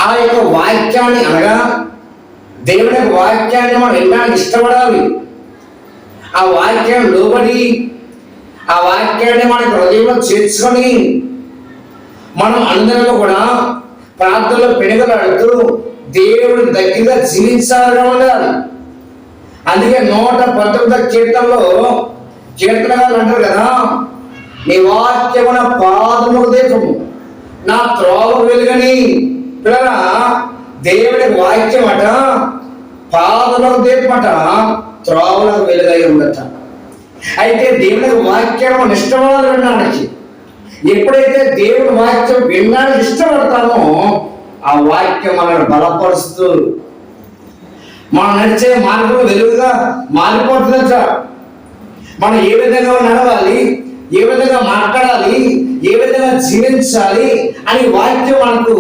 ఆ యొక్క వాక్యాన్ని అనగా దేవుని యొక్క వాక్యాన్ని మనం వినడానికి ఇష్టపడాలి. ఆ వాక్యాన్ని లోబడి ఆ వాక్యాన్ని మన హృదయంలో చేర్చుకొని మనం అందరిలో కూడా ప్రార్థనలో పెనుగలాడుతూ దేవుడి దగ్గరగా జీవించాలని ఉండాలి. అందుకే 119 కీర్తనలో కీర్తనగారు అంటారు కదా, నీ వాక్యమున పాదములకు దీపము, నా త్రోవ వెలుగని. పిల్లరా, దేవుడి వాక్యం అట పాదములకు దీపమట, త్రోవలకు వెలుగై ఉండట. అయితే దేవుడి వాక్యం ఇష్టపడాలి వినడానికి. ఎప్పుడైతే దేవుడి వాక్యం వినడానికి ఇష్టపడతామో ఆ వాక్యం మనల్ని బలపరుస్తూ మనం నడిచే మార్గం వెలుగుగా మారిపోతుందట. మనం ఏ విధంగా నడవాలి, ఏ విధంగా మాట్లాడాలి, ఏ విధంగా జీవించాలి అని వాక్యం మనకు